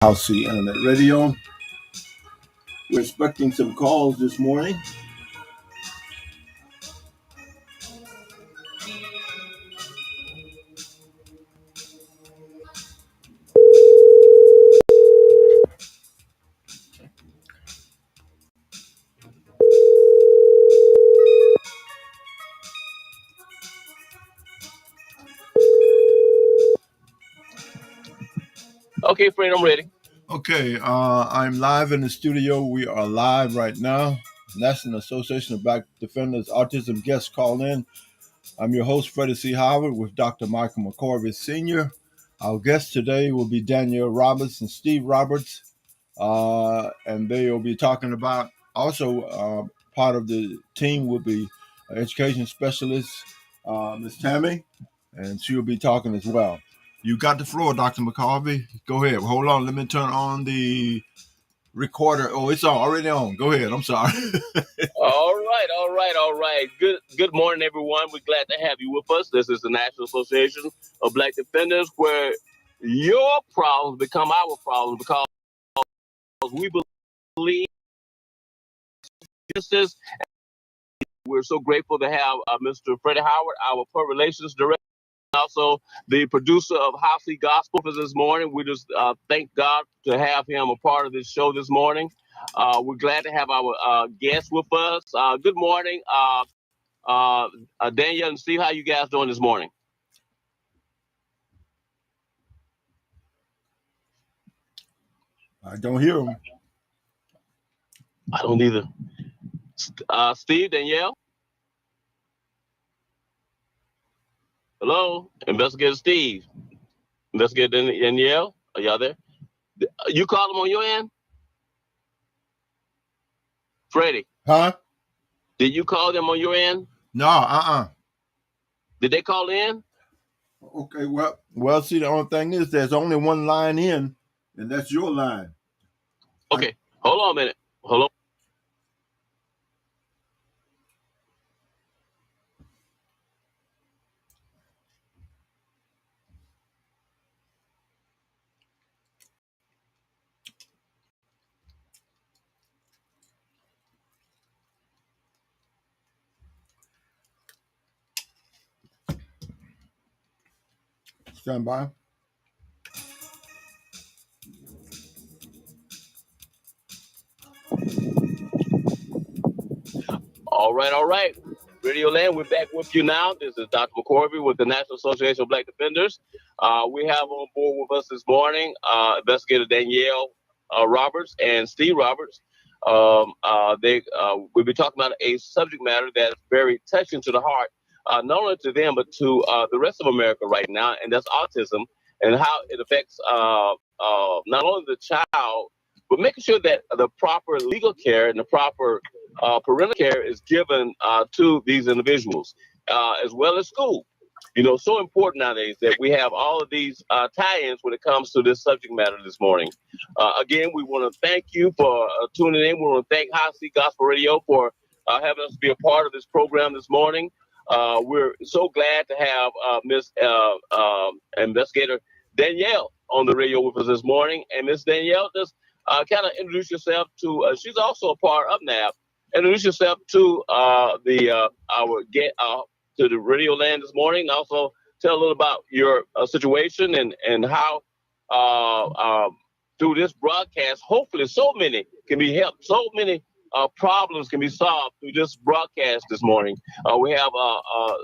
Howcee Internet Radio. We're expecting some calls this morning. Okay, Fred, I'm ready. Okay, I'm live in the studio. We are live right now. National Association of Black Defenders Autism guest call in. I'm your host, Freddie C. Howard, with Dr. Michael McCorvey Sr. Our guests today will be Danielle Roberts and Steve Roberts, and they will be talking about also part of the team will be education specialist Ms. Tammy, and she will be talking as well. You got the floor, Dr. McCarvey. Go ahead. Hold on. Let me turn on the recorder. Oh, it's already on. Go ahead. I'm sorry. All right. Good morning, everyone. We're glad to have you with us. This is the National Association of Black Defenders, where your problems become our problems because we believe justice. We're so grateful to have Mr. Freddie Howard, our public relations director, also the producer of Howcee Gospel for this morning. We just thank God to have him a part of this show this morning. We're glad to have our guests with us. Good morning, Danielle and Steve. How you guys doing this morning? I don't hear him. I don't either. Steve, Danielle? Hello? Investigator Steve. Investigator Danielle? Are y'all there? You call them on your end? Freddie? Huh? Did you call them on your end? No, Did they call in? Okay, well, see, the only thing is there's only one line in, and that's your line. Okay, hold on a minute. Hold on. Stand by. All right. Radio Land, we're back with you now. This is Dr. McCorvey with the National Association of Black Defenders. We have on board with us this morning Investigator Danielle Roberts and Steve Roberts. We'll be talking about a subject matter that's very touching to the heart, not only to them, but to the rest of America right now, and that's autism and how it affects not only the child, but making sure that the proper legal care and the proper parental care is given to these individuals, as well as school. You know, so important nowadays that we have all of these tie-ins when it comes to this subject matter this morning. Again, we want to thank you for tuning in. We want to thank Howcee Gospel Radio for having us be a part of this program this morning. We're so glad to have Miss Investigator Danielle on the radio with us this morning. And Miss Danielle, just kind of introduce yourself to, she's also a part of NAB. Introduce yourself to our get to the radio land this morning. And also tell a little about your situation and how through this broadcast, hopefully, so many can be helped. So many problems can be solved through this broadcast this morning. We have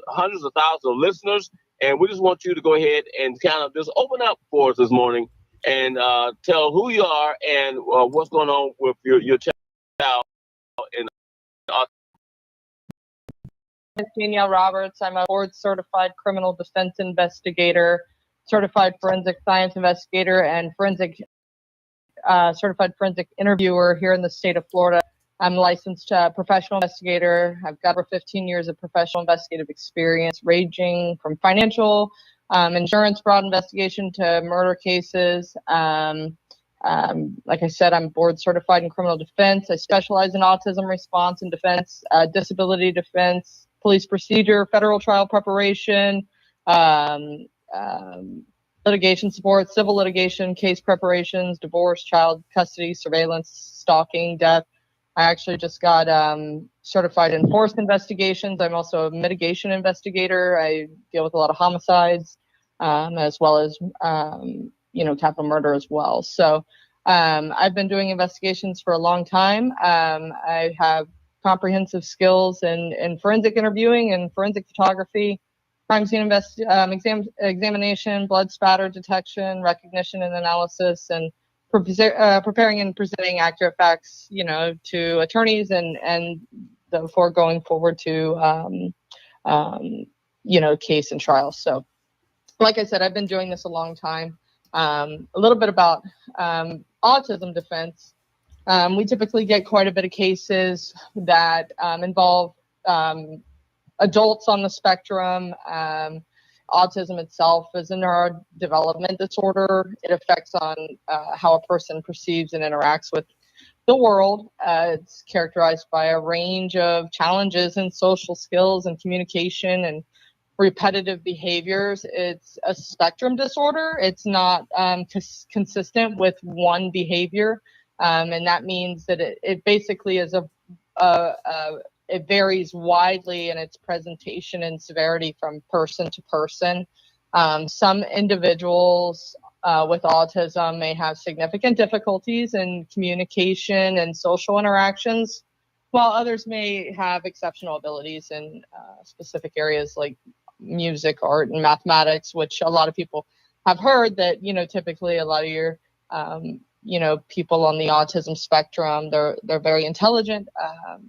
hundreds of thousands of listeners, and we just want you to go ahead and kind of just open up for us this morning and tell who you are and what's going on with your child. And Danielle Roberts. I'm a board certified criminal defense investigator, certified forensic science investigator, and certified forensic interviewer here in the state of Florida. I'm a licensed professional investigator. I've got over 15 years of professional investigative experience, ranging from financial, insurance fraud investigation to murder cases. Like I said, I'm board certified in criminal defense. I specialize in autism response and defense, disability defense, police procedure, federal trial preparation, litigation support, civil litigation, case preparations, divorce, child custody, surveillance, stalking, death. I actually just got certified in forced investigations. I'm also a mitigation investigator. I deal with a lot of homicides, as well as capital murder as well. So I've been doing investigations for a long time. I have comprehensive skills in forensic interviewing and forensic photography, crime scene examination, blood spatter detection, recognition and analysis, and preparing and presenting accurate facts, to attorneys and before going forward to, case and trial. So, like I said, I've been doing this a long time. A little bit about autism defense. We typically get quite a bit of cases that involve adults on the spectrum. Autism itself is a neurodevelopment disorder. It affects on how a person perceives and interacts with the world. It's characterized by a range of challenges in social skills and communication and repetitive behaviors. It's a spectrum disorder. It's not consistent with one behavior, and that means that it basically is it varies widely in its presentation and severity from person to person. Some individuals with autism may have significant difficulties in communication and social interactions, while others may have exceptional abilities in specific areas like music, art, and mathematics, which a lot of people have heard that, typically a lot of your people on the autism spectrum, they're very intelligent.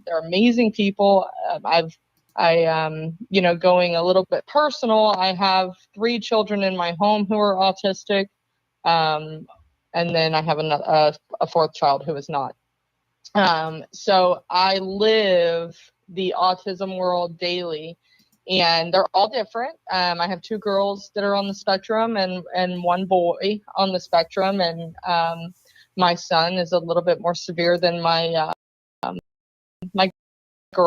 They're amazing people. Going a little bit personal, I have 3 children in my home who are autistic. And then I have a 4th child who is not. So I live the autism world daily, and they're all different. I have 2 girls that are on the spectrum and 1 boy on the spectrum. And my son is a little bit more severe than my girl.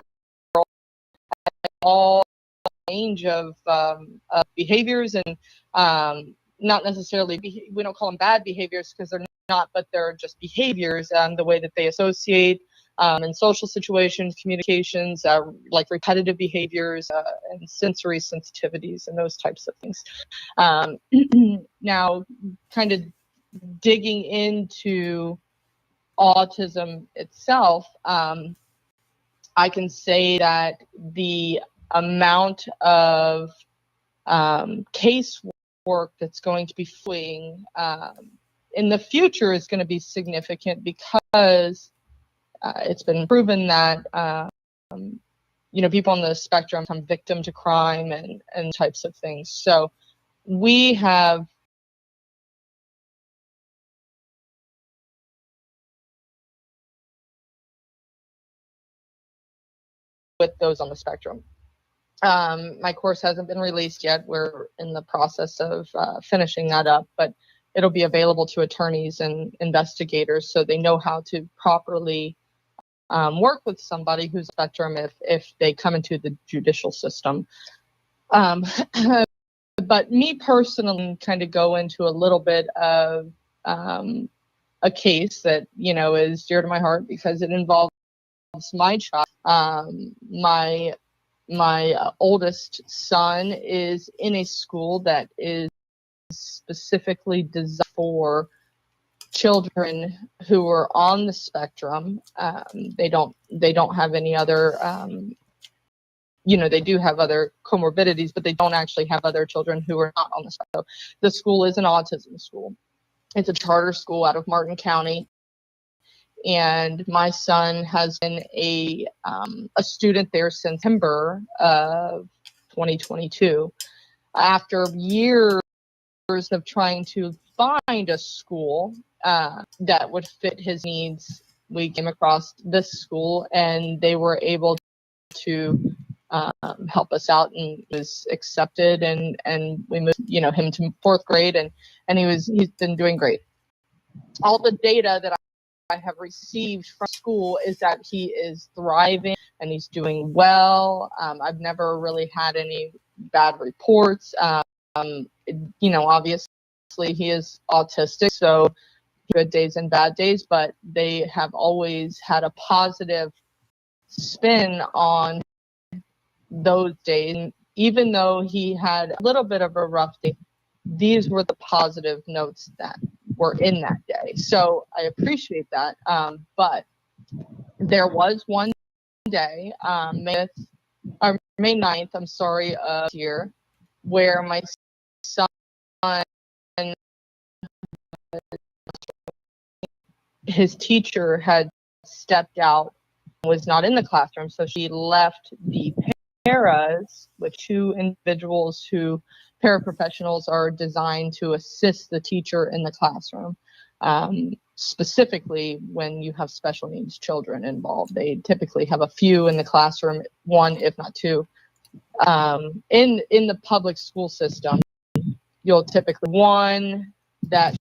All range of behaviors, and not necessarily, we don't call them bad behaviors because they're not, but they're just behaviors, the way that they associate in social situations, communications, like repetitive behaviors, and sensory sensitivities and those types of things. Now, kind of digging into autism itself, I can say that the amount of casework that's going to be flowing in the future is going to be significant, because it's been proven that people on the spectrum become victim to crime and types of things. So we have with those on the spectrum. My course hasn't been released yet. We're in the process of finishing that up, but it'll be available to attorneys and investigators so they know how to properly work with somebody who's spectrum if they come into the judicial system. But me personally, kind of go into a little bit of a case that is dear to my heart because it involves my child. My oldest son is in a school that is specifically designed for children who are on the spectrum. They don't have any other, they do have other comorbidities, but they don't actually have other children who are not on the spectrum. So the school is an autism school. It's a charter school out of Martin County. And my son has been a student there since September of 2022. After years of trying to find a school that would fit his needs, we came across this school, and they were able to help us out, and was accepted, and we moved him to 4th grade, and he's been doing great. All the data that I have received from school is that he is thriving and he's doing well. I've never really had any bad reports. Obviously obviously he is autistic, so good days and bad days, but they have always had a positive spin on those days. And even though he had a little bit of a rough day, these were the positive notes that were in that day. So I appreciate that. But there was one day, May 9th, I'm sorry, of year, where my son, his teacher had stepped out, was not in the classroom, so she left the paras with two individuals who paraprofessionals are designed to assist the teacher in the classroom. Specifically when you have special needs children involved, they typically have a few in the classroom, one if not two. In the public school system, you'll typically one that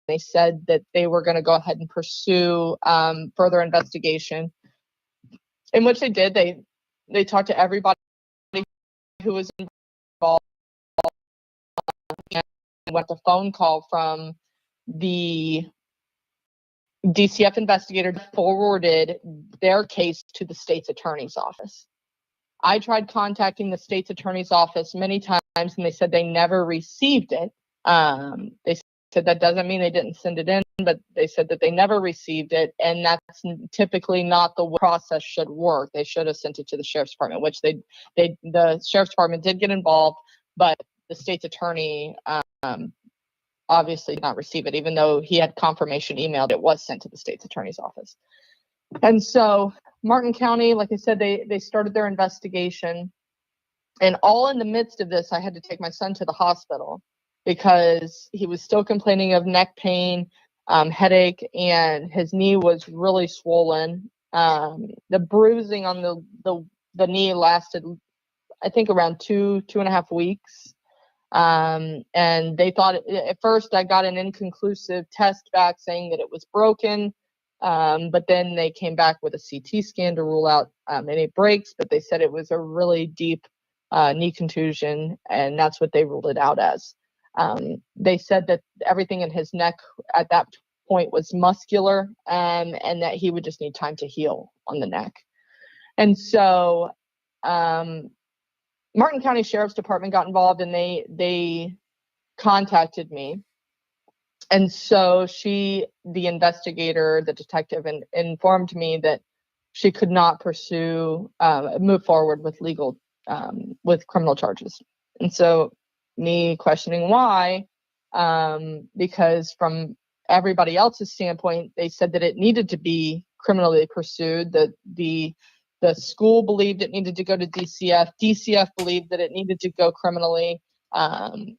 they said that they were going to go ahead and pursue further investigation, in which they did. They talked to everybody who was involved, and went a phone call from the DCF investigator, forwarded their case to the state's attorney's office. I tried contacting the state's attorney's office many times, and they said they never received it. They said that doesn't mean they didn't send it in, but they said that they never received it, and that's typically not the way the process should work. They should have sent it to the sheriff's department, which the sheriff's department did get involved, but the state's attorney obviously did not receive it, even though he had confirmation emailed it was sent to the state's attorney's office. And so Martin County, like I said, they started their investigation, and all in the midst of this, I had to take my son to the hospital because he was still complaining of neck pain, headache, and his knee was really swollen. The bruising on the knee lasted, I think, around 2.5 weeks. And they thought, at first I got an inconclusive test back saying that it was broken. But then they came back with a CT scan to rule out any breaks, but they said it was a really deep knee contusion, and that's what they ruled it out as. They said that everything in his neck at that point was muscular, and that he would just need time to heal on the neck. And so Martin County Sheriff's Department got involved, and they contacted me. And so the investigator, the detective, informed me that she could not move forward with with criminal charges. And so me questioning why, because from everybody else's standpoint, they said that it needed to be criminally pursued, that the school believed it needed to go to DCF. DCF believed that it needed to go criminally and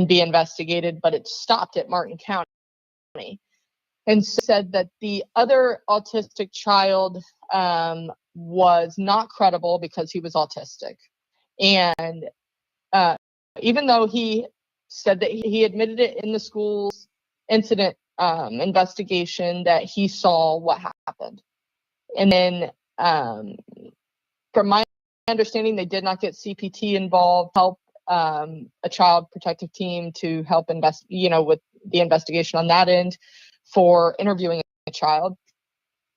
be investigated, but it stopped at Martin County. And said that the other autistic child was not credible because he was autistic. And even though he said that he admitted it in the school's incident investigation, that he saw what happened. And then from my understanding, they did not get CPT involved, help a child protective team to help with the investigation on that end for interviewing a child.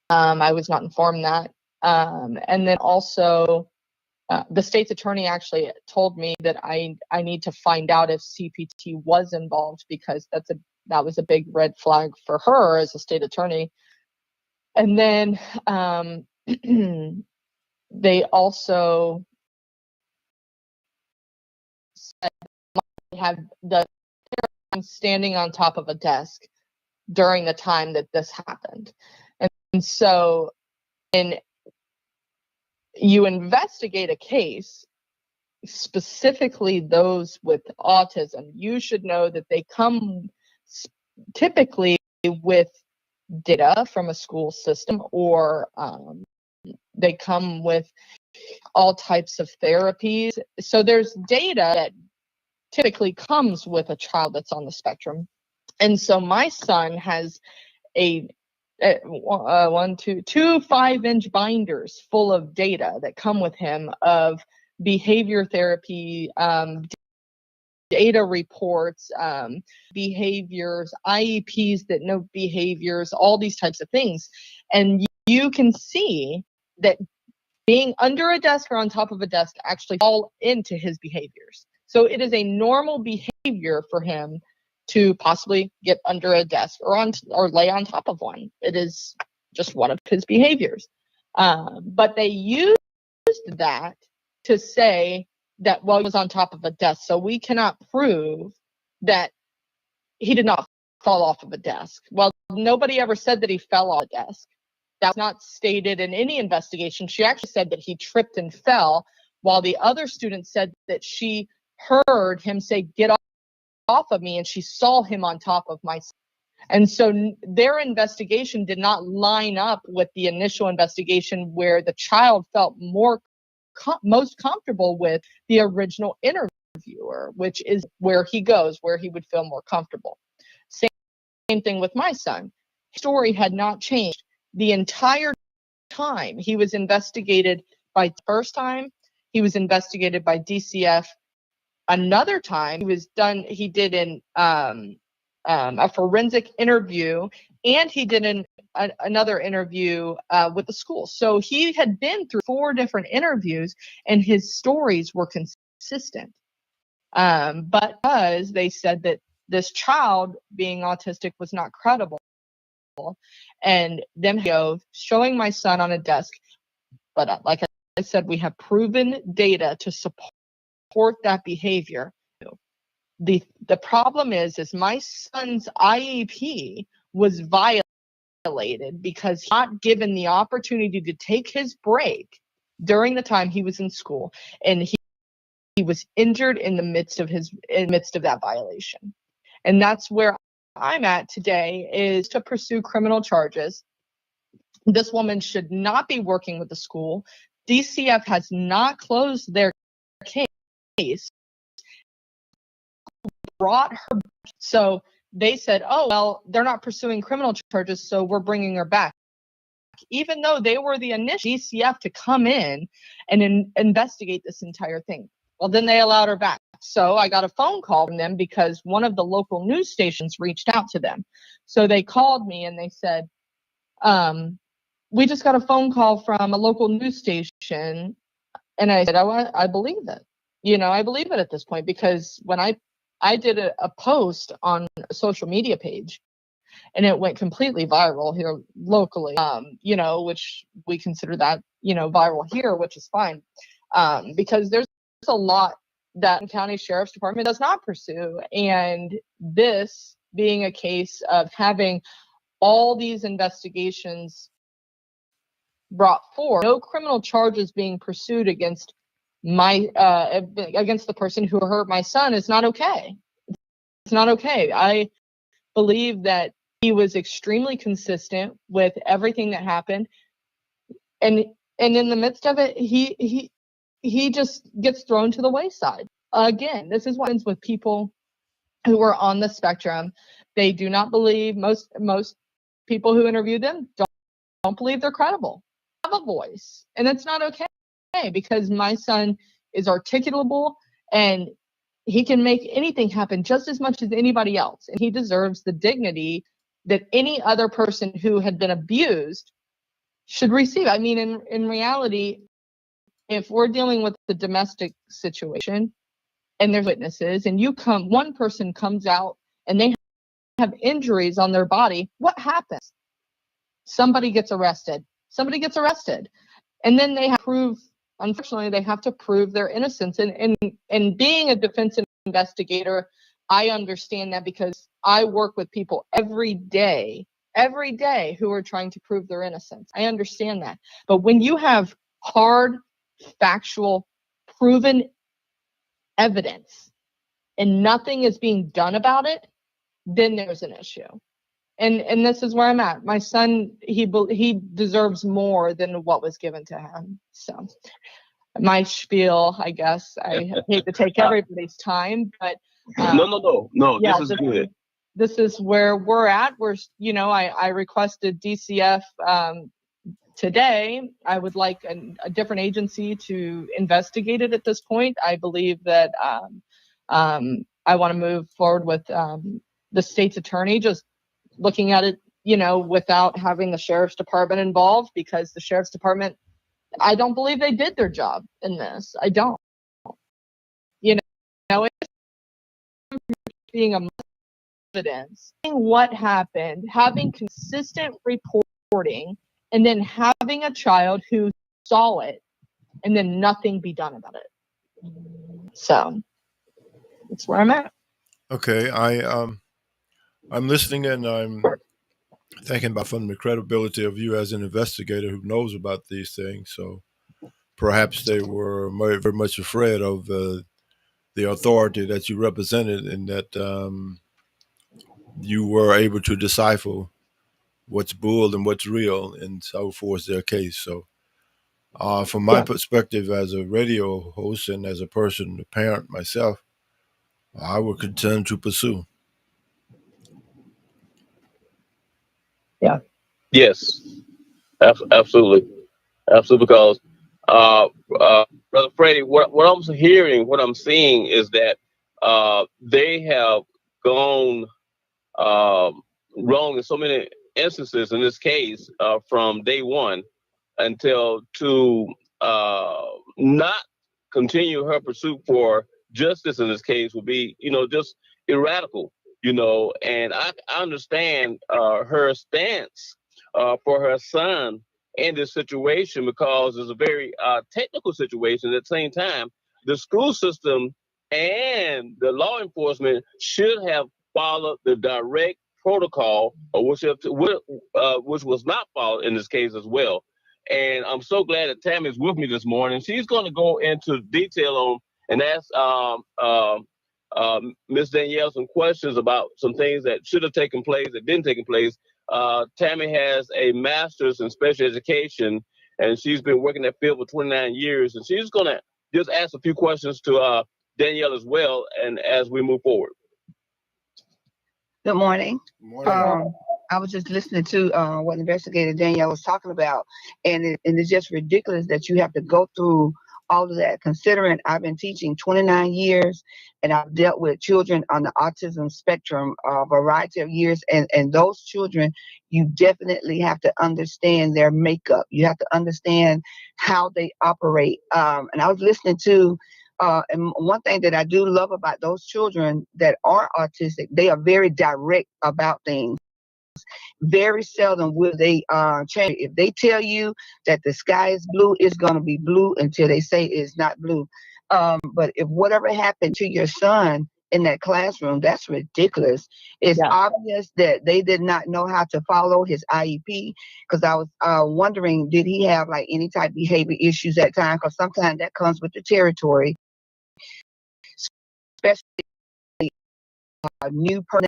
I was not informed that. And then also the state's attorney actually told me that I need to find out if CPT was involved, because that was a big red flag for her as a state attorney. And then they also said have the standing on top of a desk during the time that this happened. And so when you investigate a case, specifically those with autism, you should know that they come typically with data from a school system, or they come with all types of therapies. So there's data that typically comes with a child that's on the spectrum. And so my son has two 5-inch binders full of data that come with him of behavior therapy, data reports, behaviors, IEPs that note behaviors, all these types of things. And you can see that being under a desk or on top of a desk actually fall into his behaviors. So it is a normal behavior for him to possibly get under a desk or lay on top of one. It is just one of his behaviors. But they used that to say that, well, he was on top of a desk. So we cannot prove that he did not fall off of a desk. Well, nobody ever said that he fell off a desk. That's not stated in any investigation. She actually said that he tripped and fell, while the other student said that she heard him say, "Get off of me," and she saw him on top of my son. And so their investigation did not line up with the initial investigation, where the child felt most comfortable with the original interviewer, which is where he goes, where he would feel more comfortable. Same thing with my son. His story had not changed the entire time. He was investigated by first time. He was investigated by DCF. Another time he did a forensic interview, and he did another interview with the school. So he had been through 4 different interviews, and his stories were consistent. But because they said that this child being autistic was not credible, and them showing my son on a desk, but like I said, we have proven data to support that behavior. The problem is my son's IEP was violated because he was not given the opportunity to take his break during the time he was in school, and he was injured in the midst of that violation. And that's where I'm at today, is to pursue criminal charges. This woman should not be working with the school. DCF has not closed their case. Brought her back. So they said, oh, well, they're not pursuing criminal charges, so we're bringing her back. Even though they were the initial DCF to come in and investigate this entire thing. Well, then they allowed her back. So I got a phone call from them because one of the local news stations reached out to them. So they called me and they said, we just got a phone call from a local news station. And I said, I believe it. I believe it at this point, because when I did a post on a social media page, and it went completely viral here locally, which we consider that, viral here, which is fine, because there's a lot that the county sheriff's department does not pursue. And this being a case of having all these investigations brought forth, no criminal charges being pursued against against the person who hurt my son, is not okay. It's not okay. I believe that he was extremely consistent with everything that happened, and in the midst of it, he just gets thrown to the wayside. Again, this is what happens with people who are on the spectrum. They do not believe, most people who interview them don't believe they're credible. They have a voice, and it's not okay, because my son is articulable and he can make anything happen just as much as anybody else, and he deserves the dignity that any other person who had been abused should receive. I mean, in reality, if we're dealing with the domestic situation and there's witnesses, and one person comes out and they have injuries on their body, what happens? Somebody gets arrested. And then unfortunately, they have to prove their innocence. And being a defense investigator, I understand that, because I work with people every day who are trying to prove their innocence. I understand that. But when you have hard, factual, proven evidence and nothing is being done about it, then there's an issue. And this is where I'm at. My son, he deserves more than what was given to him. So my spiel, I guess. I hate to take everybody's time, but no. Yeah, this is good. This is where we're at. I requested DCF today. I would like a different agency to investigate it at this point. I believe that I want to move forward with the state's attorney, just looking at it, without having the sheriff's department involved, because the sheriff's department, I don't believe they did their job in this. I don't. It's being a evidence, what happened, having consistent reporting, and then having a child who saw it and then nothing be done about it. So that's where I'm at. Okay, I'm listening, and I'm thinking about from the credibility of you as an investigator who knows about these things. So perhaps they were very much afraid of the authority that you represented, and that you were able to decipher what's bull and what's real, and so forth, their case. So from my perspective as a radio host and as a person, a parent myself, I would continue to pursue. Yeah. Yes, absolutely. Absolutely, because Brother Freddie, what I'm hearing, what I'm seeing is that they have gone wrong in so many instances in this case from day one until to not continue her pursuit for justice in this case would be, just irradical, and I understand her stance for her son in this situation because it's a very technical situation. At the same time, the school system and the law enforcement should have followed the direct protocol, which was not followed in this case as well. And I'm so glad that Tammy's with me this morning. She's going to go into detail on and ask Miss Danielle some questions about some things that should have taken place that didn't take place. Tammy has a master's in special education, and she's been working that field for 29 years. And she's going to just ask a few questions to Danielle as well, and as we move forward. Good morning. Morning. I was just listening to what Investigator Danielle was talking about, and it's just ridiculous that you have to go through all of that, considering I've been teaching 29 years, and I've dealt with children on the autism spectrum a variety of years, and those children, you definitely have to understand their makeup. You have to understand how they operate. And I was listening to and one thing that I do love about those children that are autistic, they are very direct about things. Very seldom will they change. If they tell you that the sky is blue, it's going to be blue until they say it's not blue. But if whatever happened to your son in that classroom, that's ridiculous. It's obvious that they did not know how to follow his IEP, because I was wondering, did he have like any type of behavior issues at time? Because sometimes that comes with the territory, especially a new person,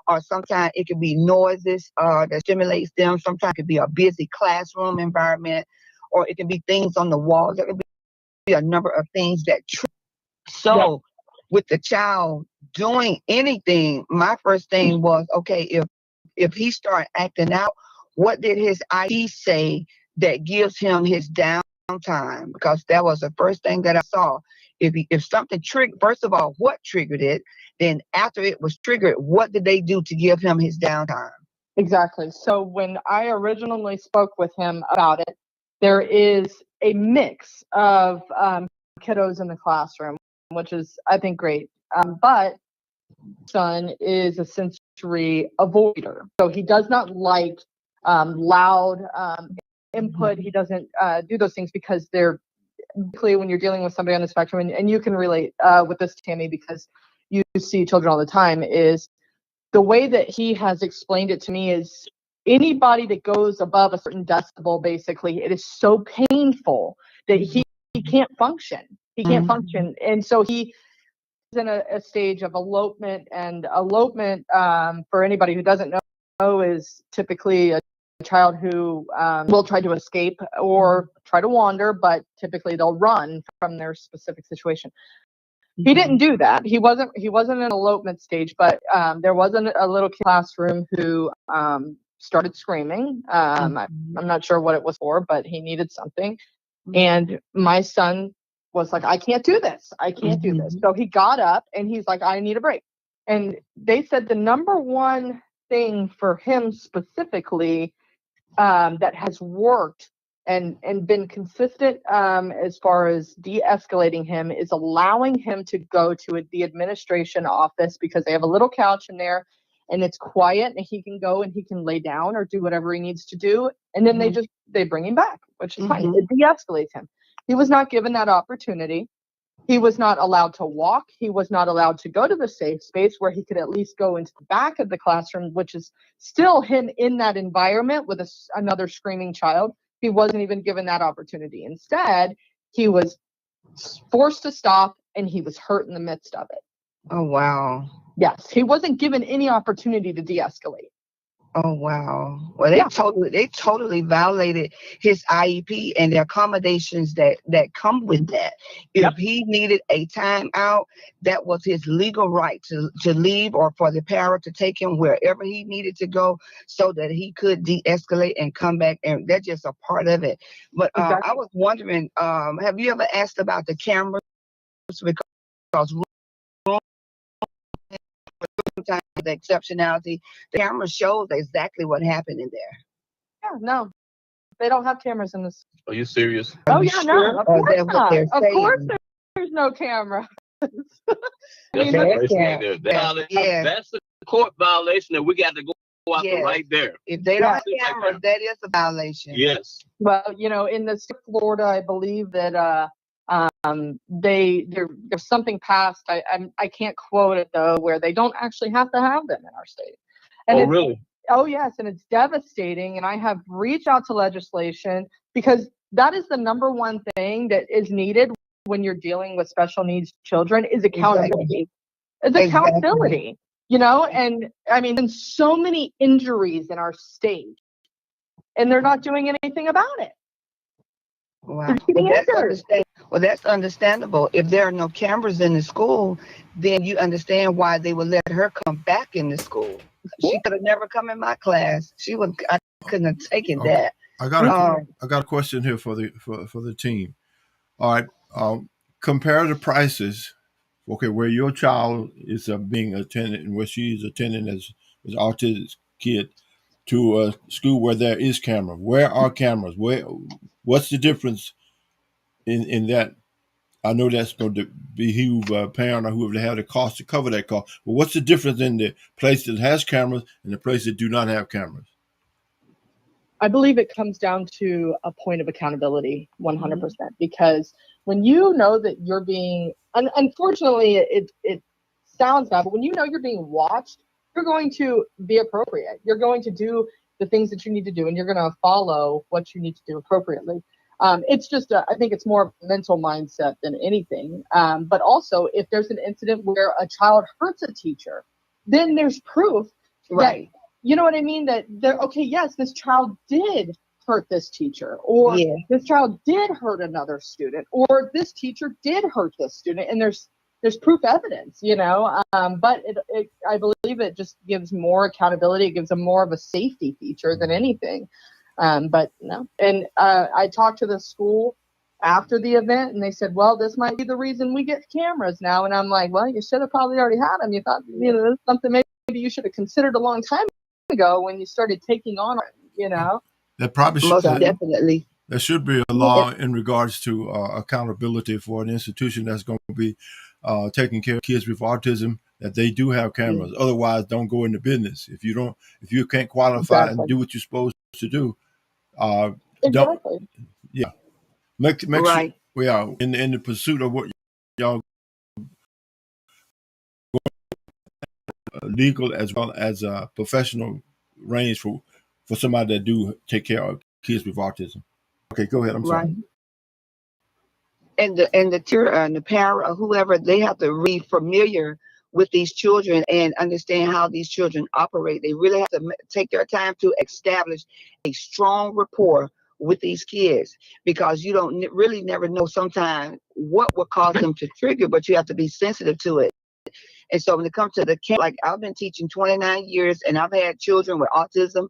or sometimes it could be noises that stimulates them. Sometimes it could be a busy classroom environment, or it can be things on the walls. There could be a number of things that So with the child doing anything, my first thing was, okay, if he started acting out, what did his ID say that gives him his downtime? Because that was the first thing that I saw. If something triggered, first of all, what triggered it? Then after it was triggered, what did they do to give him his downtime? Exactly. So when I originally spoke with him about it, there is a mix of kiddos in the classroom, which is, I think, great. But son is a sensory avoider. So he does not like loud input. He doesn't do those things because they're, when you're dealing with somebody on the spectrum, and you can relate with this, Tammy, because you see children all the time, is the way that he has explained it to me is anybody that goes above a certain decibel, basically, it is so painful that he can't function. He can't function. And so he is in a stage of elopement. And elopement, for anybody who doesn't know, is typically a child who will try to escape or try to wander, but typically they'll run from their specific situation. He didn't do that. He wasn't in an elopement stage, but there was a little classroom who started screaming. I'm not sure what it was for, but he needed something. And my son was like, I can't do this. I can't do this. So he got up and he's like, I need a break. And they said the number one thing for him specifically that has worked and been consistent as far as de-escalating him is allowing him to go to the administration office, because they have a little couch in there and it's quiet and he can go and he can lay down or do whatever he needs to do. And then they bring him back, which is fine. It de-escalates him. He was not given that opportunity. He was not allowed to walk. He was not allowed to go to the safe space where he could at least go into the back of the classroom, which is still him in that environment with another screaming child. He wasn't even given that opportunity. Instead, he was forced to stop and he was hurt in the midst of it. Oh, wow. Yes, he wasn't given any opportunity to de-escalate. Oh wow. Well, they totally violated his IEP and the accommodations that come with that. Yep. If he needed a timeout, that was his legal right to leave, or for the parent to take him wherever he needed to go so that he could de-escalate and come back, and that's just a part of it. But I Exactly. was wondering, have you ever asked about the cameras? Because sometimes the exceptionality, the camera shows exactly what happened in there. Yeah, no, they don't have cameras in this. Are you serious? Are Oh you yeah, no, sure? of Or is course that what not. they're Of course saying? there's no camera. I That's mean, a that's That violation right can, there. yes, That's the court violation that we got to go after yes. right there. If they don't yeah. have cameras, that is a violation. Yes. Well, in the state of Florida, I believe that there's something passed. I can't quote it though, where they don't actually have to have them in our state. And Oh, it's really? oh yes, and it's devastating. And I have reached out to legislation because that is the number one thing that is needed when you're dealing with special needs children is accountability. Exactly. It's Exactly. accountability, and I mean, there's so many injuries in our state, and they're not doing anything about it. Wow. They're getting injured. Well, that's understandable. If there are no cameras in the school, then you understand why they would let her come back in the school. She could have never come in my class. I couldn't have taken Okay. that. I got a Um, I got a question here for the team. All right. Compare the prices. Okay, where your child is being attended and where she is attending as autistic kid to a school where there is camera. Where are cameras? What's the difference in that? I know that's going to behoove a parent or whoever to have the cost to cover that cost. But what's the difference in the place that has cameras and the place that do not have cameras? I believe it comes down to a point of accountability, 100%. Because when you know that you're being, unfortunately, it sounds bad, but when you know you're being watched, you're going to be appropriate. You're going to do the things that you need to do, and you're going to follow what you need to do appropriately. It's just, I think it's more of a mental mindset than anything. But also, if there's an incident where a child hurts a teacher, then there's proof that right. you know what I mean? That they're okay, yes, this child did hurt this teacher, or Yeah. this child did hurt another student, or this teacher did hurt this student, and there's proof evidence. But I believe it just gives more accountability. It gives them more of a safety feature than anything. But no, and I talked to the school after the event, and they said, "Well, this might be the reason we get cameras now." And I'm like, "Well, you should have probably already had them. You thought, this is something maybe you should have considered a long time ago when you started taking on, you know." That probably Most So, definitely. there should be a yeah, law in regards to accountability for an institution that's going to be taking care of kids with autism that they do have Yeah. cameras. Otherwise, don't go into business. If you can't qualify and exactly, do what you're supposed to do, uh, don't. exactly. Yeah, make sure Right. we are in the pursuit of what y'all legal as well as professional range for somebody that do take care of kids with autism. Okay, go ahead. I'm sorry. Right. And the parent or whoever, they have to be familiar with these children and understand how these children operate. They really have to take their time to establish a strong rapport with these kids, because you don't really never know sometimes what will cause them to trigger, but you have to be sensitive to it. And so when it comes to the camp, like I've been teaching 29 years and I've had children with autism,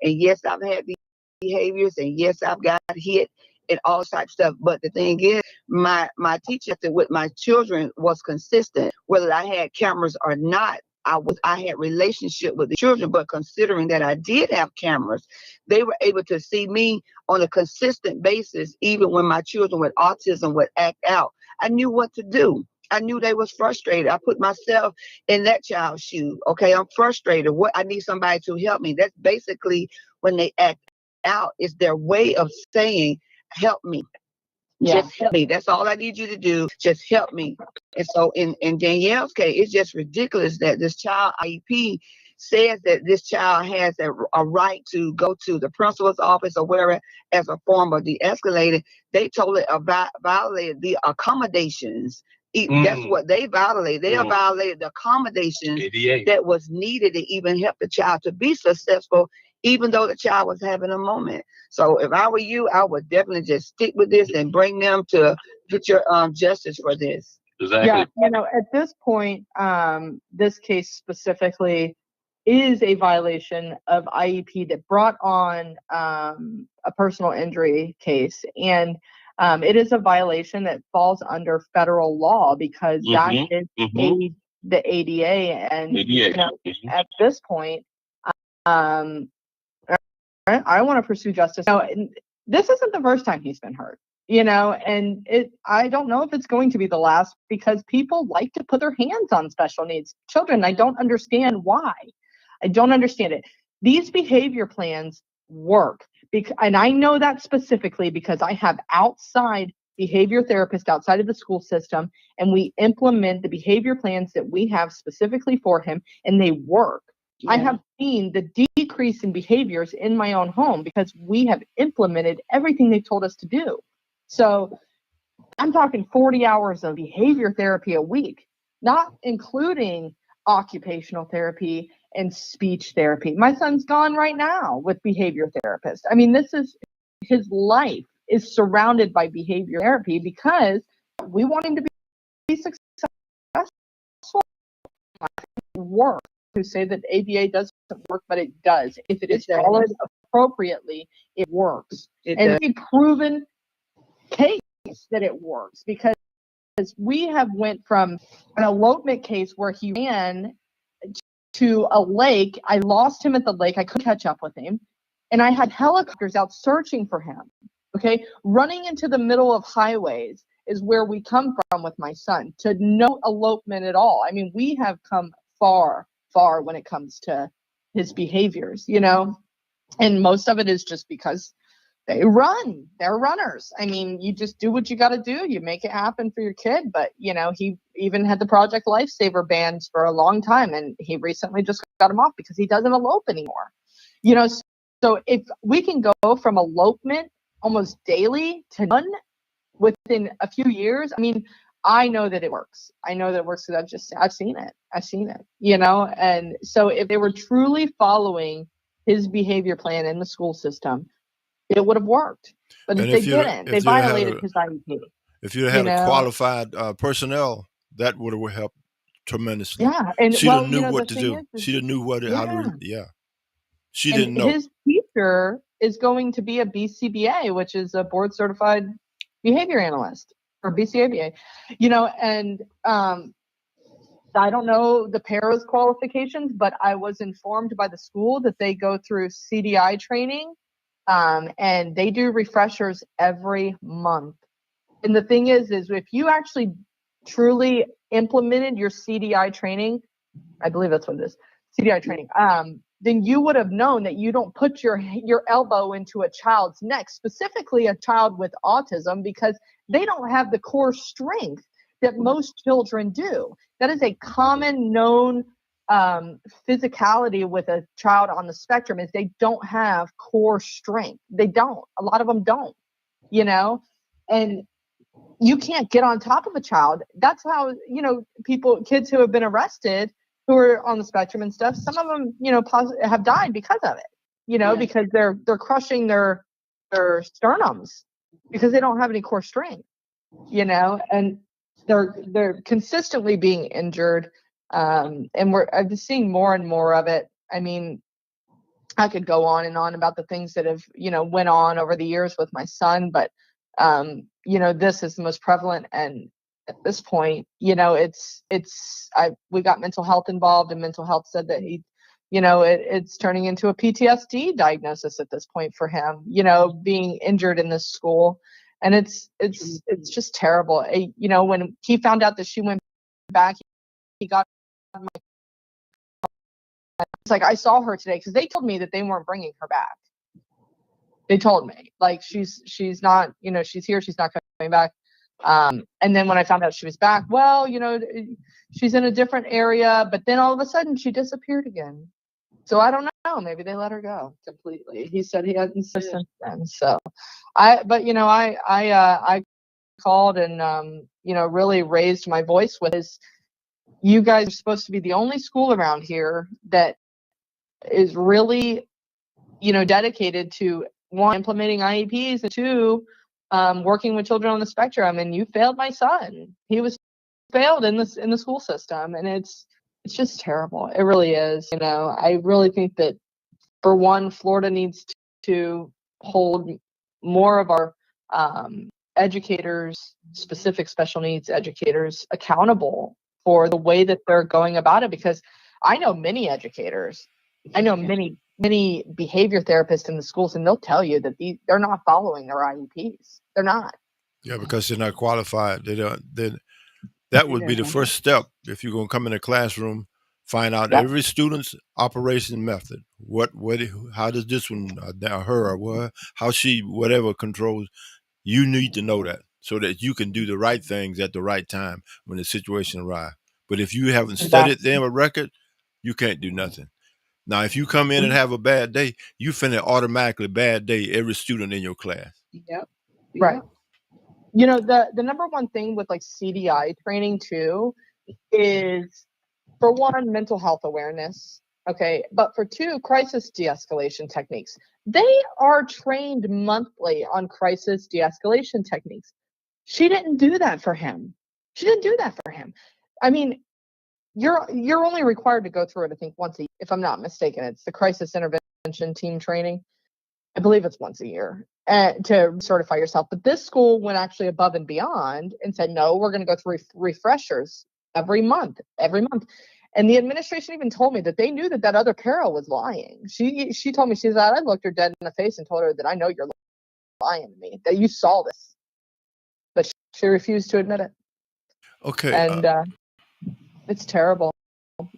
and yes, I've had these behaviors, and yes, I've got hit and all types of stuff. But the thing is, my teaching with my children was consistent, whether I had cameras or not. I had relationship with the children, but considering that I did have cameras, they were able to see me on a consistent basis. Even when my children with autism would act out, I knew what to do. I knew they was frustrated. I put myself in that child's shoe. Okay, I'm frustrated. What, I need somebody to help me. That's basically when they act out. It's their way of saying, "Help me, Yeah, just help me. That's all I need you to do. Just help me." And so in Danielle's case, it's just ridiculous that this child IEP says that this child has a right to go to the principal's office or wherever as a form of de-escalating. They totally violated the accommodations That's what they violated. They violated the accommodations that was needed to even help the child to be successful, even though the child was having a moment. So if I were you, I would definitely just stick with this and bring them to get your justice for this. Exactly. Yeah, you know, at this point, this case specifically is a violation of IEP that brought on a personal injury case, and it is a violation that falls under federal law because that is the ADA, and you know, at this point, I want to pursue justice. Now, this isn't the first time he's been hurt. You know, and I don't know if it's going to be the last because people like to put their hands on special needs children. I don't understand why. I don't understand it. These behavior plans work, and I know that specifically because I have outside behavior therapists outside of the school system, and we implement the behavior plans that we have specifically for him, and they work. Yeah. I have seen the decrease in behaviors in my own home because we have implemented everything they told us to do. So I'm talking 40 hours of behavior therapy a week, not including occupational therapy and speech therapy. My son's gone right now with behavior therapists. I mean, this is his life is surrounded by behavior therapy because we want him to be successful. Work who say that ABA doesn't work, but it does. If it is followed appropriately, it works. And it's a proven case that it works because we have went from an elopement case where he ran to a lake. I lost him at the lake. I couldn't catch up with him. And I had helicopters out searching for him. Okay. Running into the middle of highways is where we come from with my son, to no elopement at all. I mean, we have come far when it comes to his behaviors, you know, and most of it is just because they're runners. I mean, you just do what you got to do. You make it happen for your kid. But, you know, he even had the Project Lifesaver bans for a long time, and he recently just got him off because he doesn't elope anymore. You know, so if we can go from elopement almost daily to none within a few years, I mean, I know that it works. I know that it works because I've seen it, you know. And so if they were truly following his behavior plan in the school system, it would have worked, but they didn't. They violated his IEP. If you had a qualified personnel, that would have helped tremendously. Yeah, and she didn't knew what to do. She didn't know how to. Yeah, she didn't know. His teacher is going to be a BCBA, which is a board certified behavior analyst, or BCABA. You know, and I don't know the para's qualifications, but I was informed by the school that they go through CDI training. And they do refreshers every month. And the thing is if you actually truly implemented your CDI training, I believe that's what it is, CDI training, then you would have known that you don't put your elbow into a child's neck, specifically a child with autism, because they don't have the core strength that most children do. That is a common known physicality with a child on the spectrum, is they don't have core strength. They don't. A lot of them don't, you know, and you can't get on top of a child. That's how, you know, kids who have been arrested who are on the spectrum and stuff, some of them, you know, have died because of it, you know, because they're crushing their sternums because they don't have any core strength, you know, and they're consistently being injured. And I'm just seeing more and more of it. I mean, I could go on and on about the things that have, you know, went on over the years with my son, but, you know, this is the most prevalent. And at this point, you know, we got mental health involved, and mental health said that you know, it's turning into a PTSD diagnosis at this point for him, you know, being injured in this school. And it's just terrible. You know, when he found out that she went back, he got my, it's like, I saw her today because they told me that they weren't bringing her back. They told me, like, she's not, you know, she's here, she's not coming back. And then when I found out she was back, well, you know, she's in a different area, but then all of a sudden she disappeared again. So I don't know. Maybe they let her go completely. He said he hadn't since then. So but you know, I called and, really raised my voice with is you guys are supposed to be the only school around here that is really, dedicated to one, implementing IEPs, and two, working with children on the spectrum. And you failed my son. He was failed in the school system, and it's just terrible. It really is. I really think that, for one, Florida needs to hold more of our educators, specific special needs educators, accountable for the way that they're going about it, because I know many educators, I know many behavior therapists in the schools, and they'll tell you that they're not following their IEPs. They're not. Yeah, because they're not qualified. That would be the first step. If you're going to come in a classroom, find out every student's operation method. How does this one, her or what, how she, whatever controls. You need to know that so that you can do the right things at the right time when the situation arrives. But if you haven't studied them a record, you can't do nothing. Now, if you come in and have a bad day, you finna automatically bad day every student in your class. Yep. Right. The number one thing with like CDI training too is, for one, mental health awareness. Okay. But for two, crisis de-escalation techniques. They are trained monthly on crisis de-escalation techniques. She didn't do that for him. I mean, you're only required to go through it, I think, once a year, if I'm not mistaken. It's the crisis intervention team training. I believe it's once a year to certify yourself. But this school went actually above and beyond and said, no, we're going to go through refreshers every month. And the administration even told me that they knew that other para was lying. She told me, she said, I looked her dead in the face and told her that I know you're lying to me, that you saw this. But she refused to admit it. Okay. And it's terrible.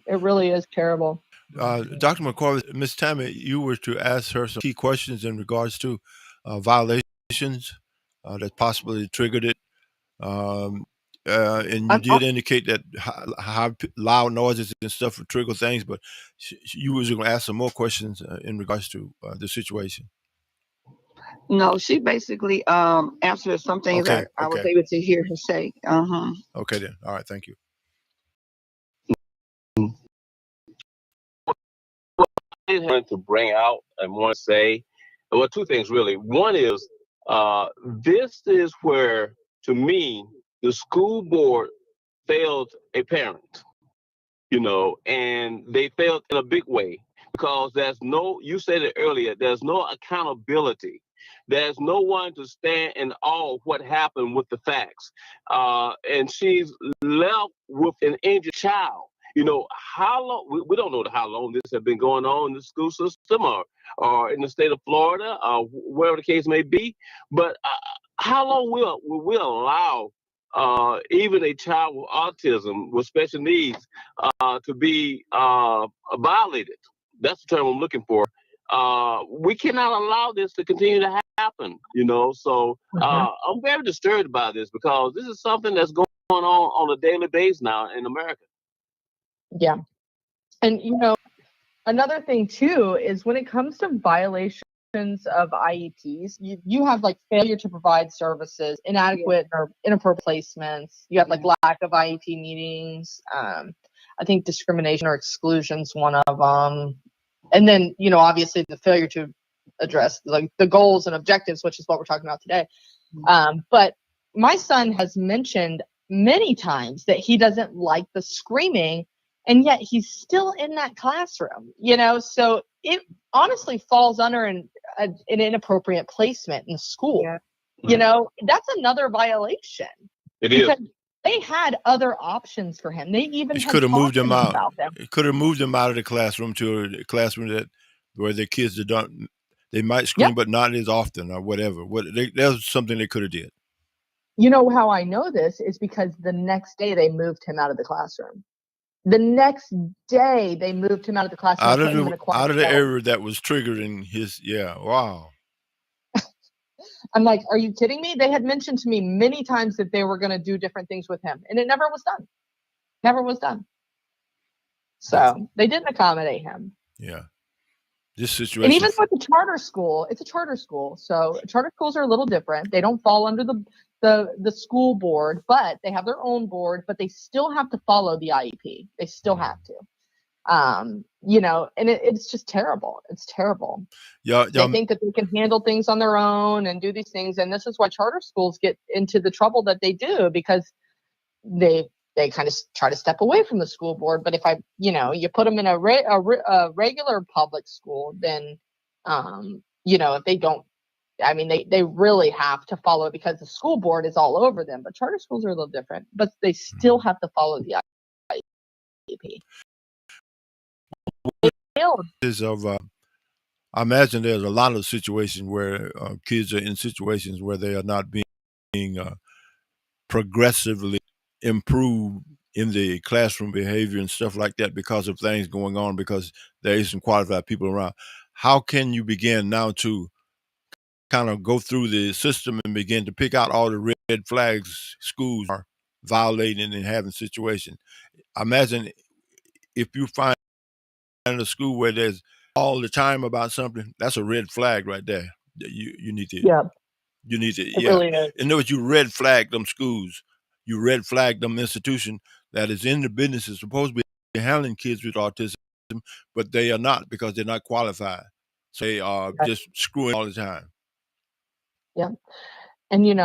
It really is terrible. Dr. McCorvey, Ms. Tammy, you were to ask her some key questions in regards to violations that possibly triggered it. And you did indicate that how loud noises and stuff would trigger things, but you was going to ask some more questions in regards to the situation. No, she basically answered some things that I was able to hear her say. Okay then. All right. Thank you. To bring out and want to say, well, two things really. One is this is where, to me, the school board failed a parent, and they failed in a big way, because you said it earlier, there's no accountability. There's no one to stand in awe of what happened with the facts. And she's left with an injured child. How long, we don't know how long this has been going on in the school system or in the state of Florida, wherever the case may be. But how long will we allow even a child with autism, with special needs, to be violated? That's the term I'm looking for. We cannot allow this to continue to happen, So I'm very disturbed by this, because this is something that's going on a daily basis now in America. Yeah. And, another thing too is when it comes to violations of IEPs, you have like failure to provide services, inadequate or inappropriate placements. You have like lack of IEP meetings. I think discrimination or exclusion's one of them. And then, obviously the failure to address like the goals and objectives, which is what we're talking about today. But my son has mentioned many times that he doesn't like the screaming, and yet he's still in that classroom, so it honestly falls under an inappropriate placement in the school. That's another violation. It is. They had other options for him. They even could have moved him out. Them. It could have moved him out of the classroom to a classroom where the kids they might scream, but not as often or whatever. That's something they could have did. You know how I know this is because the next day they moved him out of the classroom. The next day they moved him out of the classroom. Out of the area that was triggering his, wow. I'm like, are you kidding me? They had mentioned to me many times that they were going to do different things with him, and it never was done. Never was done. So they didn't accommodate him. Yeah. This situation. And even with the charter school, it's a charter school. So charter schools are a little different. They don't fall under the the school board, but they have their own board, but they still have to follow the IEP. They still have to. You know, and it's just terrible. It's terrible. Yeah, They think that they can handle things on their own and do these things, and this is why charter schools get into the trouble that they do, because they kind of try to step away from the school board. But if you put them in a regular public school, then if they don't, I mean, they really have to follow it, because the school board is all over them. But charter schools are a little different, but they still have to follow the IEP. I imagine there's a lot of situations where kids are in situations where they are not being progressively improved in the classroom behavior and stuff like that because of things going on, because there isn't qualified people around. How can you begin now to kind of go through the system and begin to pick out all the red flags schools are violating and having situations? I imagine if you find a school where there's all the time about something, that's a red flag right there. You need to, It really is. In other words, you red flag them schools, you red flag them institution that is in the business is supposed to be handling kids with autism, but they are not, because they're not qualified. So they are just screwing all the time. Yeah. And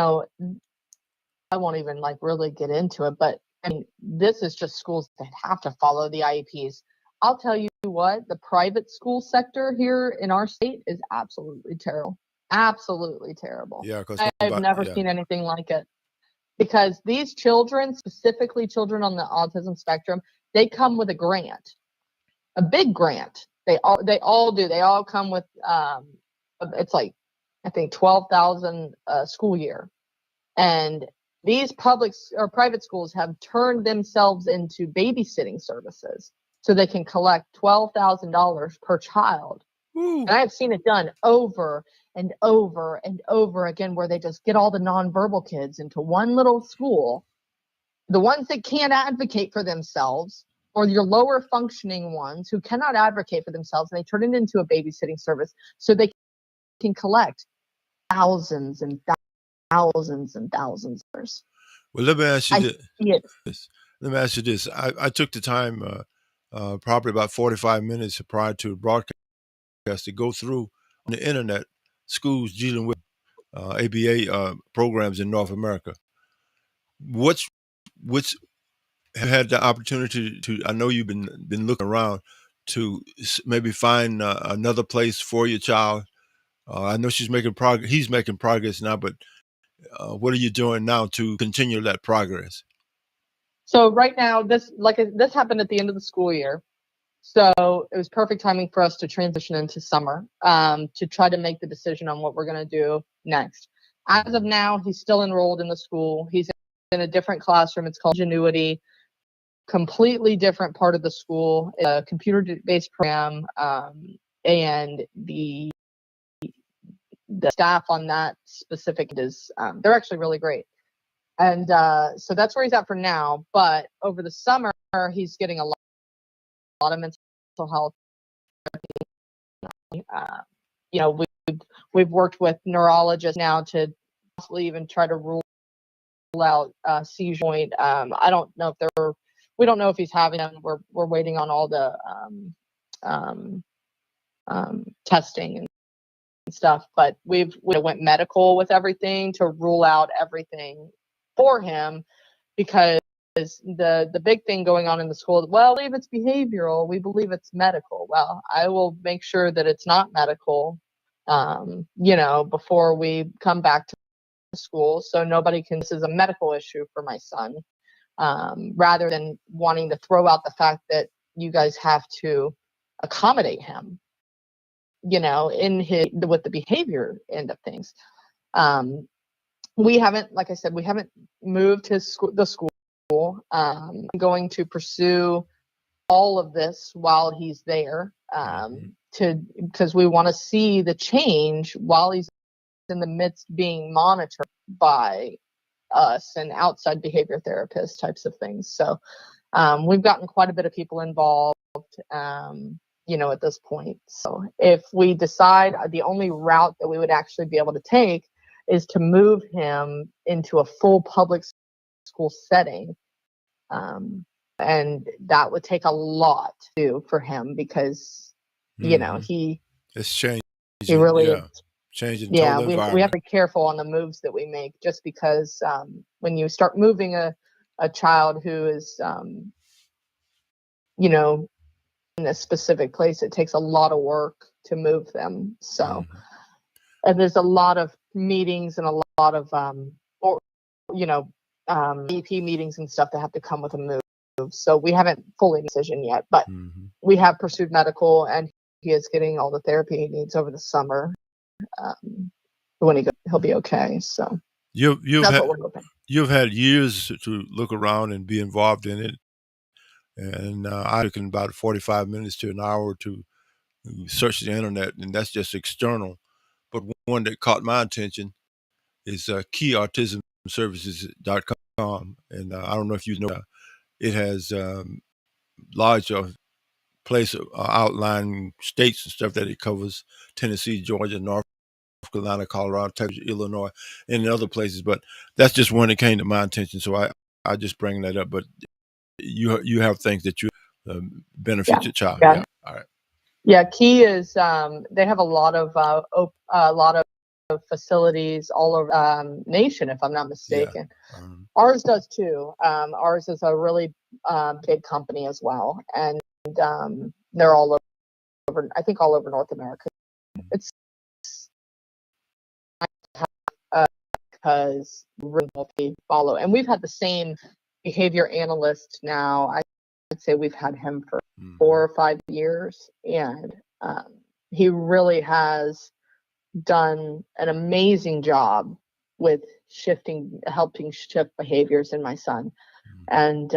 I won't even really get into it, but I mean, this is just schools that have to follow the IEPs. I'll tell you what, the private school sector here in our state is absolutely terrible. Absolutely terrible. Yeah, because I've never seen anything like it. Because these children, specifically children on the autism spectrum, they come with a grant, a big grant. They all do. They all come with it's like, I think, $12,000 a school year, and these public or private schools have turned themselves into babysitting services, so they can collect $12,000 per child. Ooh. And I've seen it done over and over and over again, where they just get all the nonverbal kids into one little school, the ones that can't advocate for themselves, or your lower functioning ones who cannot advocate for themselves, and they turn it into a babysitting service so they can collect thousands and thousands and thousands of dollars. Well, let me ask you this. Let me ask you this. I took the time, probably about 45 minutes prior to the broadcast, to go through on the internet schools dealing with ABA programs in North America. Which have had the opportunity to? I know you've been looking around to maybe find another place for your child. I know she's making progress. He's making progress now, but what are you doing now to continue that progress? So right now, this happened at the end of the school year. So it was perfect timing for us to transition into summer, to try to make the decision on what we're going to do next. As of now, he's still enrolled in the school. He's in a different classroom. It's called Ingenuity, completely different part of the school, a computer-based program, and the staff on that specific is, they're actually really great. And so that's where he's at for now. But over the summer, he's getting a lot of mental health therapy. We've worked with neurologists now to possibly even try to rule out seizure point. I don't know if we don't know if he's having them. We're waiting on all the testing and stuff, but we went medical with everything to rule out everything for him, because the big thing going on in the school, well, we believe it's behavioral, we believe it's medical. Well, I will make sure that it's not medical, before we come back to school, so nobody can, this is a medical issue for my son, rather than wanting to throw out the fact that you guys have to accommodate him, with the behavior end of things. We haven't, like I said, we haven't moved the school. I'm going to pursue all of this while he's there, because we want to see the change while he's in the midst being monitored by us and outside behavior therapists, types of things. So we've gotten quite a bit of people involved, at this point. So if we decide, the only route that we would actually be able to take is to move him into a full public school setting. And that would take a lot to do for him because, you know, it's changing. He really is changing yeah, total environment. we have to be careful on the moves that we make, just because when you start moving a child who is, you know, in a specific place, it takes a lot of work to move them. So, and there's a lot of meetings and a lot of, EP meetings and stuff that have to come with a move. So we haven't fully made a decision yet, but we have pursued medical, and he is getting all the therapy he needs over the summer. When he'll be okay. So you've had years to look around and be involved in it, and I took in about 45 minutes to an hour to search the internet, and that's just external. But one that caught my attention is keyautismservices.com, and I don't know if you know, it has large place outline states and stuff that it covers: Tennessee, Georgia, North Carolina, Colorado, Texas, Illinois, and other places. But that's just one that came to my attention, so I just bring that up. But you have things that you benefit your child. Yeah. All right. Yeah, Key is they have a lot of facilities all over nation, if I'm not mistaken. Yeah. Ours does too. Ours is a really big company as well, and they're all over. I think all over North America. It's because we follow, and we've had the same behavior analyst now. I'd say we've had him for 4 or 5 years, and he really has done an amazing job with helping shift behaviors in my son. And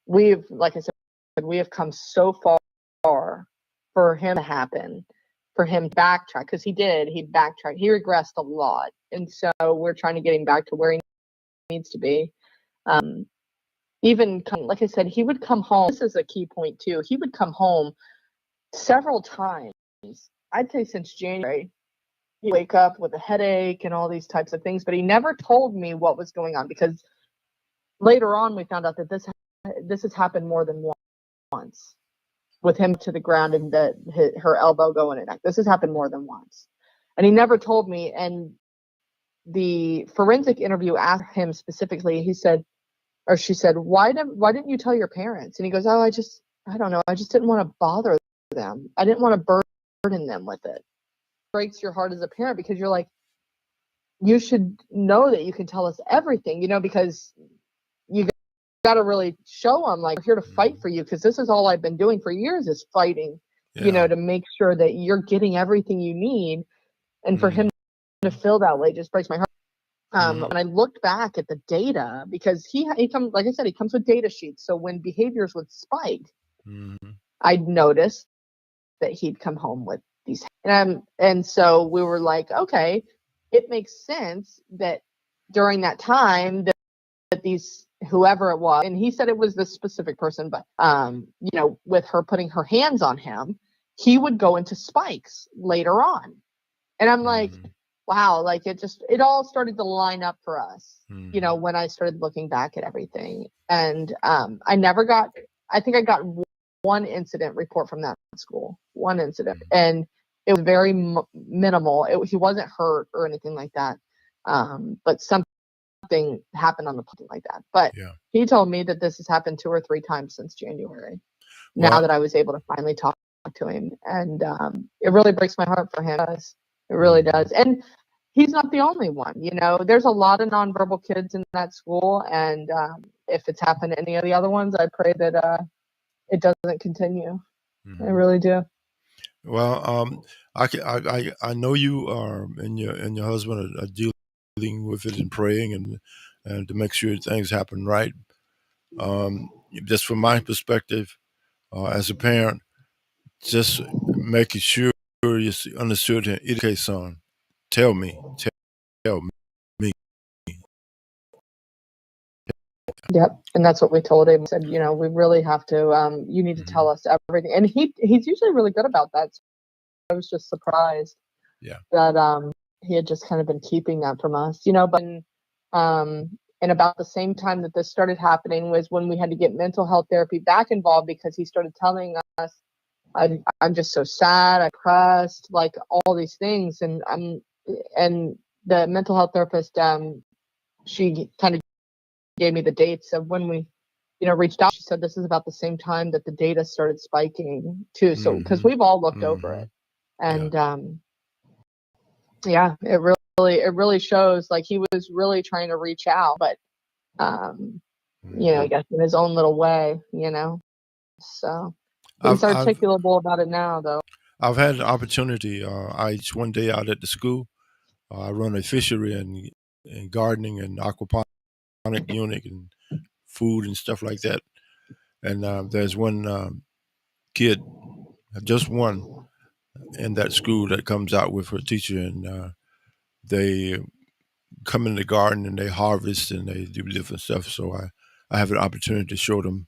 like I said, we have come so far for him to happen, for him to backtrack, because he backtracked. He regressed a lot. And so we're trying to get him back to where he needs to be. Even, like I said, he would come home. This is a key point too. He would come home several times, I'd say since January. He'd wake up with a headache and all these types of things, but he never told me what was going on, because later on we found out that this has happened more than once, with him to the ground and her elbow going in neck. This has happened more than once, and he never told me. And the forensic interview asked him specifically. She said, why didn't you tell your parents? And he goes, I don't know. I just didn't want to bother them. I didn't want to burden them with it. Breaks your heart as a parent, because you're like, you should know that you can tell us everything, because you got to really show them, like, we're here to fight for you, because this is all I've been doing for years, is fighting, to make sure that you're getting everything you need. And for him to feel that way just breaks my heart. When I looked back at the data, because he comes, like I said, he comes with data sheets. So when behaviors would spike, I'd noticed that he'd come home with these. And so we were like, okay, it makes sense that during that time that these, whoever it was, and he said it was this specific person, but with her putting her hands on him, he would go into spikes later on. And I'm like, wow, like it all started to line up for us, when I started looking back at everything. And I think I got one incident report from that school, one incident. And it was very minimal. He wasn't hurt or anything like that. But something happened on the plane like that. But he told me that this has happened 2 or 3 times since January. Now that I was able to finally talk to him. And it really breaks my heart for him. It really does. And he's not the only one. There's a lot of nonverbal kids in that school. And if it's happened to any of the other ones, I pray that it doesn't continue. I really do. Well, I know you are, and your husband are dealing with it and praying and to make sure things happen right. Just from my perspective, as a parent, just making sure you understood him. Okay, son, tell me. Yep, and that's what we told him. We said, we really have to. You need to tell us everything, and he's usually really good about that. So I was just surprised that he had just kind of been keeping that from us, you know. But and about the same time that this started happening was when we had to get mental health therapy back involved, because he started telling us, I'm just so sad, I'm depressed, like all these things. And the mental health therapist, she kind of gave me the dates of when we, you know, reached out. She said this is about the same time that the data started spiking too. So because we've all looked over it, and yeah, it really shows like he was really trying to reach out, but you know, I guess in his own little way, you know. So he's articulable about it now, though. I've had the opportunity. One day out at the school, I run a fishery and gardening and aquaponic unit and food and stuff like that. And there's one kid, just one, in that school that comes out with her teacher, and they come in the garden and they harvest and they do different stuff. So I have an opportunity to show him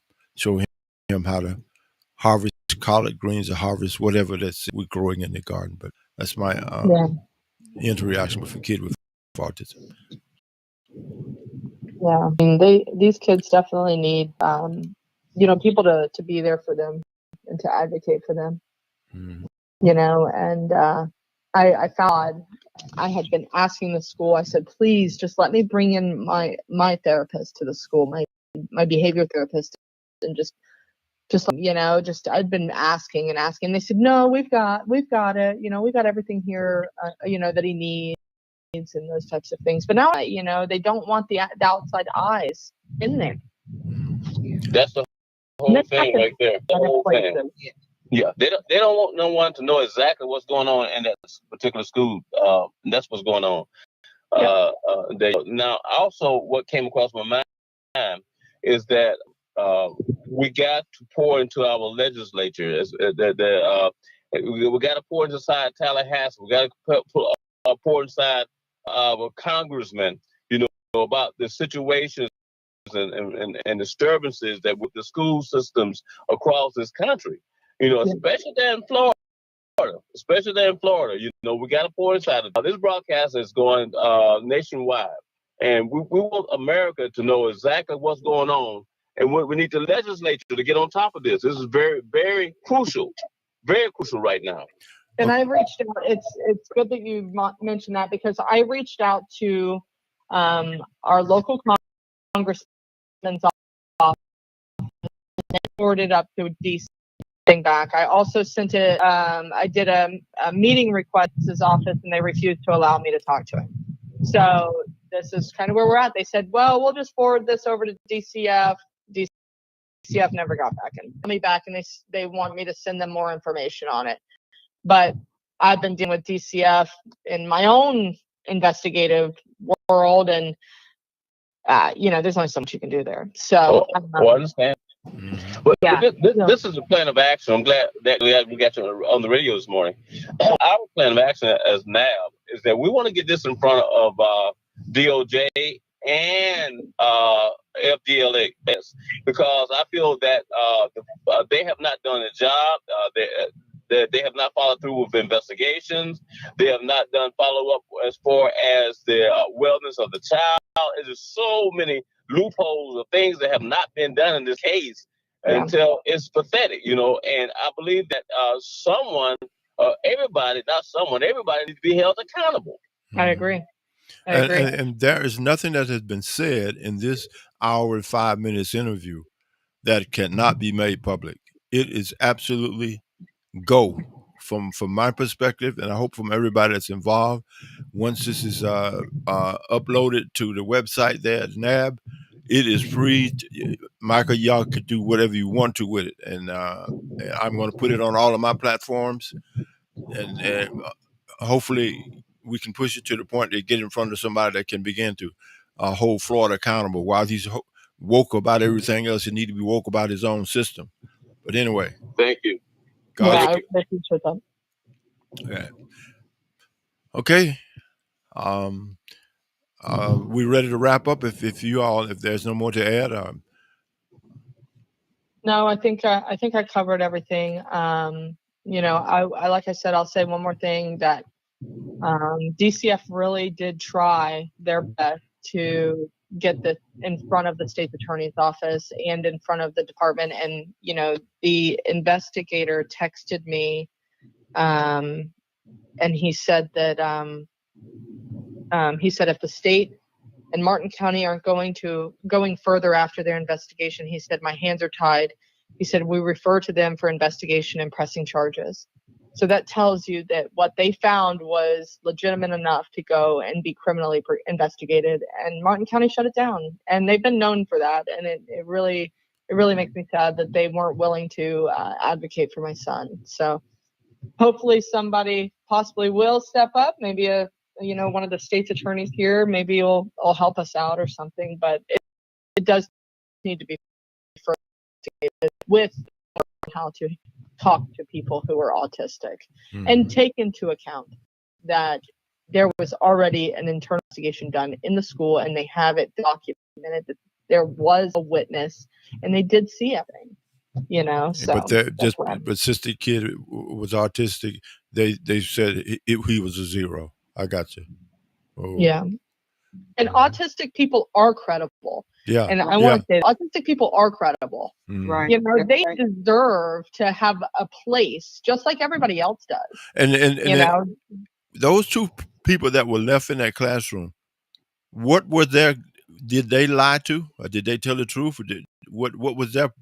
how to harvest collard greens or harvest whatever that's we're growing in the garden. But that's my interaction with a kid with autism. Yeah, I mean, these kids definitely need, you know, people to be there for them and to advocate for them. You know, and I found I had been asking the school. I said, please just let me bring in my therapist to the school, my behavior therapist, and just you know, just I'd been asking and asking. They said, no, we've got it. You know, we've got everything here. You know, that he needs and those types of things. But now, you know, they don't want the outside eyes in there. That's the whole thing right there. The whole thing. Yeah, they don't want no one to know exactly what's going on in that particular school. That's what's going on. Now, also, what came across my mind is that we got to pour into our legislature. We got to pour inside Tallahassee. We got to pour inside our congressmen. You know, about the situations and disturbances that with the school systems across this country. You know, especially there in Florida. You know, we got to pour inside it. This broadcast is going nationwide, and we want America to know exactly what's going on, and we need the legislature to get on top of this. This is very, very crucial right now. And I reached out. It's good that you mentioned that, because I reached out to our local congressman's office and forwarded up to DC. Back. I also sent it. I did a meeting request to his office, and they refused to allow me to talk to him. So this is kind of where we're at. They said, "Well, we'll just forward this over to DCF." DCF never got back, and they want me to send them more information on it. But I've been dealing with DCF in my own investigative world, and you know, there's only so much you can do there. So I understand. But this is a plan of action. I'm glad that we got you on the radio this morning. Our plan of action as NAB is that we want to get this in front of DOJ and FDLA, because I feel that they have not done a job. They have not followed through with investigations. They have not done follow up as far as the wellness of the child. There's so many loopholes of things that have not been done in this case until it's pathetic, you know. And I believe that everybody needs to be held accountable. I agree. And there is nothing that has been said in this hour and 5 minutes interview that cannot be made public. It is absolutely go from my perspective, and I hope from everybody that's involved. Once this is uploaded to the website there at NAB, it is free. Michael, y'all could do whatever you want to with it, and I'm going to put it on all of my platforms, and hopefully we can push it to the point to get in front of somebody that can begin to hold Florida accountable. While he's woke about everything else, he need to be woke about his own system. But anyway, thank you. I appreciate that. Yeah. Okay. We ready to wrap up? If there's no more to add. No, I think I covered everything. You know, I like I said, I'll say one more thing, that DCF really did try their best to get this in front of the state's attorney's office and in front of the department. And, the investigator texted me, and he said that, if the state and Martin County aren't going further after their investigation, he said, my hands are tied. He said, we refer to them for investigation and pressing charges. So that tells you that what they found was legitimate enough to go and be criminally investigated, and Martin County shut it down. And they've been known for that. And it really makes me sad that they weren't willing to advocate for my son. So hopefully somebody possibly will step up, maybe one of the state's attorneys here, maybe will help us out or something, but it does need to be investigated with how to talk to people who are autistic and take into account that there was already an internal investigation done in the school, and they have it documented that there was a witness and they did see everything. So but since the kid was autistic, they said he was a zero. I got you. Oh. Yeah. And autistic people are credible. Yeah. And I want to say autistic people are credible. Right. They deserve to have a place just like everybody else does. And those two people that were left in that classroom, what were did they lie to, or did they tell the truth, or what was their?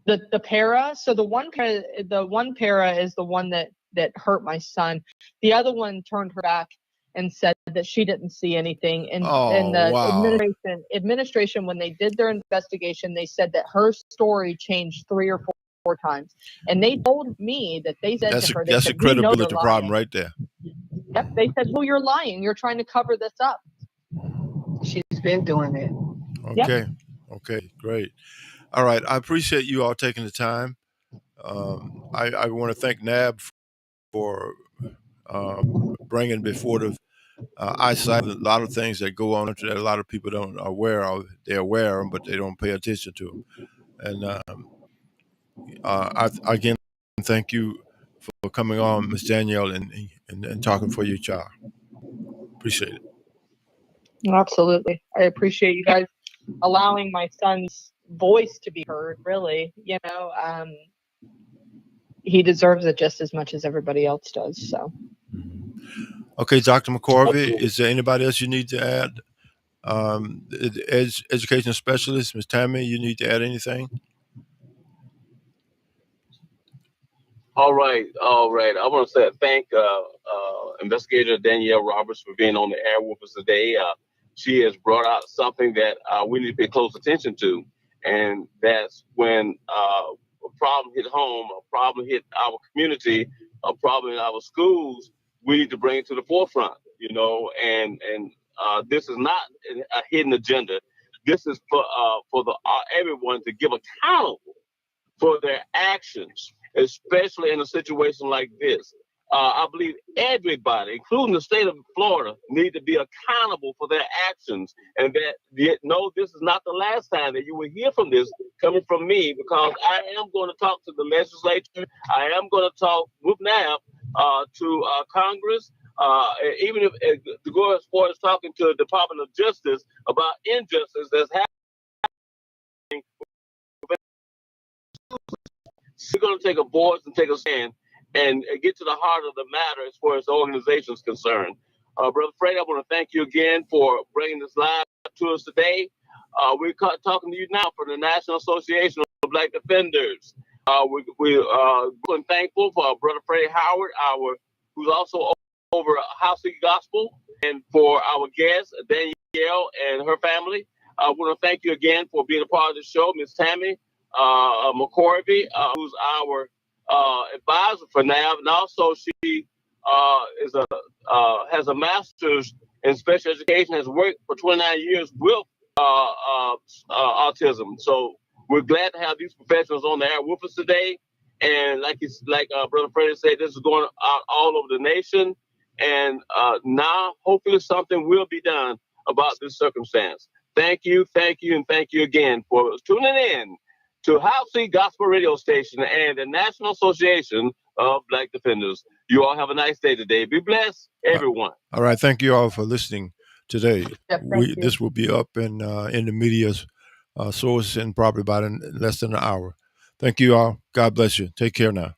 The para. So the one para is the one that hurt my son. The other one turned her back and said that she didn't see anything. And the administration, when they did their investigation, they said that her story changed 3 or 4 times. And they told me that they said to her, that's a credibility problem right there. Yep. They said, well, you're lying. You're trying to cover this up. She's been doing it. Okay. Yep. Okay, great. All right. I appreciate you all taking the time. I want to thank NAB for bringing before the eyesight a lot of things that go on that a lot of people are aware of. They're aware of them, but they don't pay attention to them. And I again thank you for coming on, Ms. Danielle, and talking for your child. Appreciate it. Absolutely. I appreciate you guys allowing my son's voice to be heard, really. He deserves it just as much as everybody else does. So. Okay, Dr. McCorvey, is there anybody else you need to add? Education specialist, Ms. Tammy, you need to add anything? All right. I want to thank Investigator Danielle Roberts for being on the air with us today. She has brought out something that we need to pay close attention to, and that's when a problem hit home, a problem hit our community, a problem in our schools, we need to bring it to the forefront, and this is not a hidden agenda. This is for everyone to give accountable for their actions, especially in a situation like this. I believe everybody, including the state of Florida, need to be accountable for their actions, and that this is not the last time that you will hear from this coming from me, because I am going to talk to the legislature. I am going to talk with NAB to Congress, even if to go as far as talking to the Department of Justice about injustice that's happening. We're going to take a voice and take a stand and get to the heart of the matter as far as the organization is concerned. Brother Freddie, I want to thank you again for bringing this live to us today. We're talking to you now from the National Association of Black Defenders. We're thankful for Brother Freddie Howard, who's also over Howcee Gospel, and for our guest, Danielle and her family. I want to thank you again for being a part of the show, Ms. Tammy McCorvey, who's our advisor for NAB, and also she has a master's in special education, has worked for 29 years with autism. So we're glad to have these professionals on the air with us today. And like Brother Freddie said, this is going out all over the nation. And now hopefully something will be done about this circumstance. Thank you, and thank you again for tuning in to Howcee Gospel Radio Station and the National Association of Black Defenders. You all have a nice day today. Be blessed, everyone. All right. Thank you all for listening today. Yep, thank you. This will be up in the media's source in probably about less than an hour. Thank you all. God bless you. Take care now.